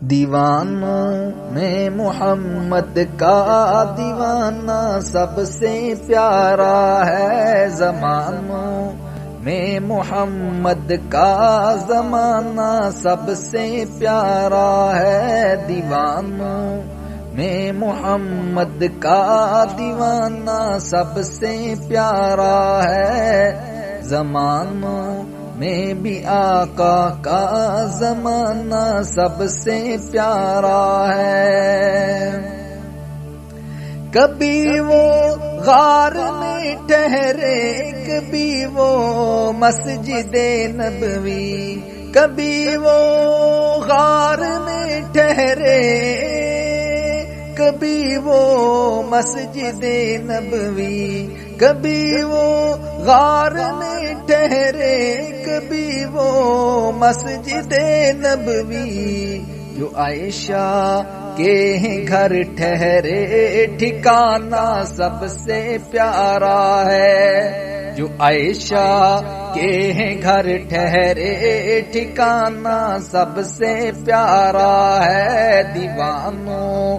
دیوانوں میں محمد کا دیوانہ سب سے پیارا ہے، زمانوں میں محمد کا زمانہ سب سے پیارا ہے، دیوانوں میں محمد کا دیوانہ سب سے پیارا ہے، زمانوں میں بھی آقا کا زمانہ سب سے پیارا ہے۔ کبھی وہ غار میں ٹھہرے، کبھی وہ مسجد نبوی، کبھی وہ غار میں ٹھہرے، کبھی وہ مسجد نبوی، کبھی وہ غار میں ٹھہرے، کبھی وہ مسجد نبوی، جو عائشہ کے گھر ٹھہرے ٹھکانہ سب سے پیارا ہے، جو عائشہ کے گھر ٹھہرے ٹھکانہ سب سے پیارا ہے، دیوانوں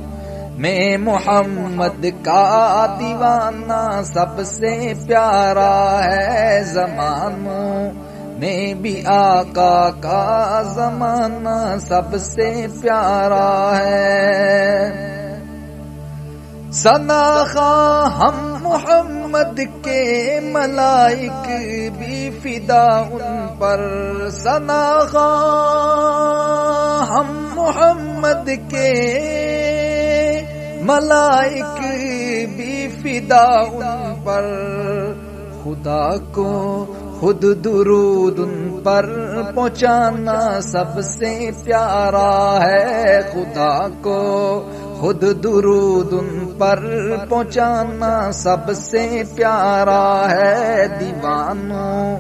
میں محمد کا دیوانہ سب سے پیارا ہے، زمانوں میں بھی آقا کا زمانہ سب سے پیارا ہے۔ ثناخواں ہم محمد کے ملائک بھی فدا ان پر، ثناخواں ہم محمد کے ملائک بھی فدا ان پر، خدا کو خود درود ان پر پہنچانا سب سے پیارا ہے، خدا کو خود درود ان پر پہنچانا سب سے پیارا ہے، دیوانوں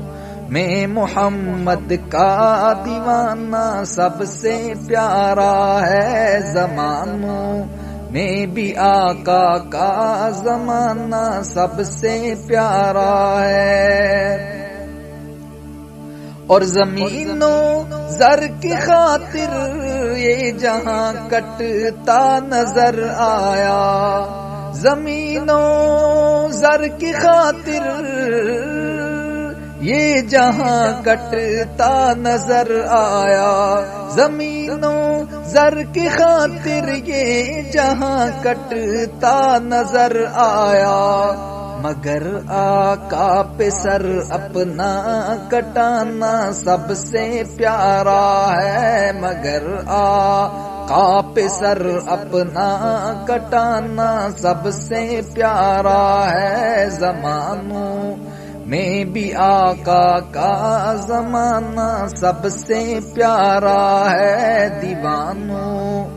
میں محمد کا دیوانہ سب سے پیارا ہے، زمانوں میں بھی آقا کا زمانہ سب سے پیارا ہے۔ اور زمینوں زر کی خاطر یہ جہاں کٹتا نظر آیا، زمینوں زر کی خاطر یہ جہاں کٹتا نظر آیا، زمینوں زر کی خاطر یہ جہاں کٹتا نظر آیا، مگر آقا پہ سر اپنا کٹانا سب سے پیارا ہے، مگر آقا پہ سر اپنا کٹانا سب سے پیارا ہے، زمانوں میں بھی آقا کا زمانہ سب سے پیارا ہے، دیوانوں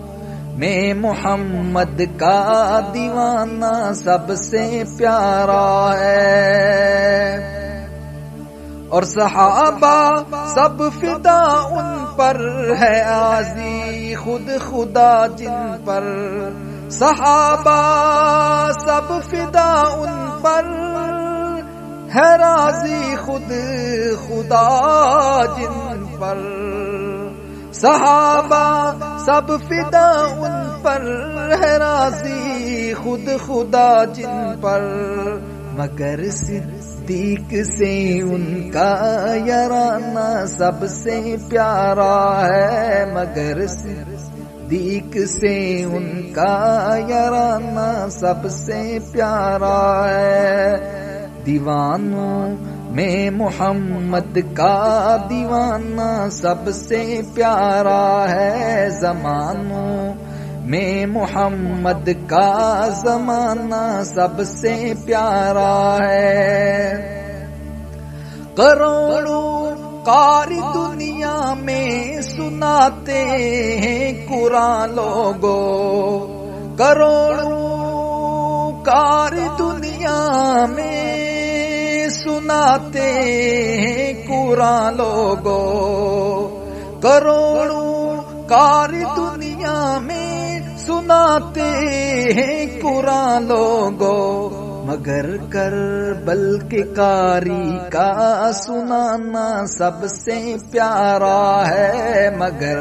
میں محمد کا دیوانہ سب سے پیارا ہے۔ اور صحابہ سب فدا ان پر ہے، عازی خود خدا جن پر، صحابہ سب فدا ان پر ہے، راضی خود خدا جن پر، صحابہ سب فدا ان پر ہے، راضی خود خدا جن پر، مگر صدیق سے ان کا یارانہ سب سے پیارا ہے، مگر صدیق سے ان کا یارانہ سب سے پیارا ہے، دیوانوں میں محمد کا دیوانہ سب سے پیارا ہے، زمانوں میں محمد کا زمانہ سب سے پیارا ہے۔ کروڑوں قاری دنیا میں سناتے ہیں قرآن لوگوں، کروڑوں قاری دنیا میں سناتے ہیں قرآن لوگوں، کروڑوں قاری دنیا میں سناتے ہیں قرآن لوگوں، مگر کربل کے قاری کا سنانا سب سے پیارا ہے، مگر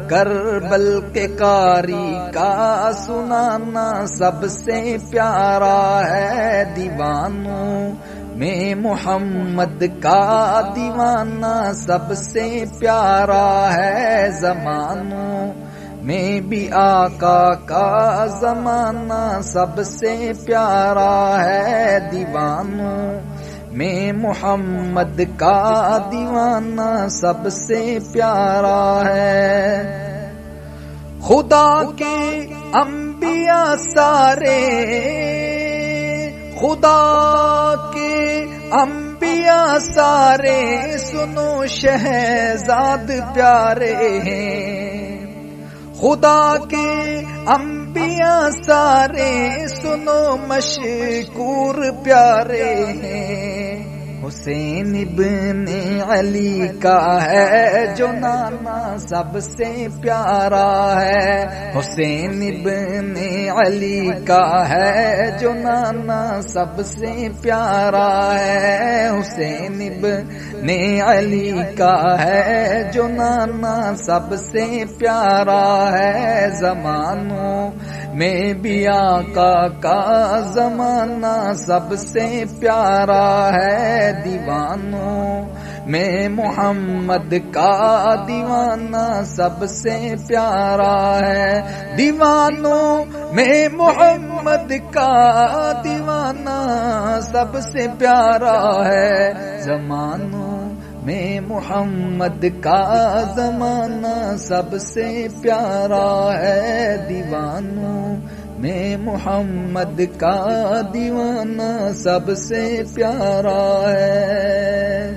کربل کے قاری کا سنانا سب سے پیارا ہے دیوانوں میں محمد کا دیوانہ سب سے پیارا ہے زمانوں میں بھی آقا کا زمانہ سب سے پیارا ہے دیوانوں میں محمد کا دیوانہ سب سے پیارا ہے خدا کے انبیاء سارے خدا کے انبیاء سارے سنو شہزاد پیارے ہیں خدا کے انبیاء سارے سنو مشکور پیارے ہیں حسین ابن علی کا ہے جو نانا سب سے پیارا ہے حسین ابن علی کا ہے جو نانا سب سے پیارا ہے حسین ابن علی کا ہے جو نانا سب سے پیارا ہے زمانوں میں بھی آقا کا زمانہ سب سے پیارا ہے دیوانوں میں محمد کا دیوانہ سب سے پیارا ہے دیوانوں میں محمد کا دیوانہ سب سے پیارا ہے زمانوں میں محمد کا زمانہ سب سے پیارا ہے دیوانوں میں محمد کا دیوانہ سب سے پیارا ہے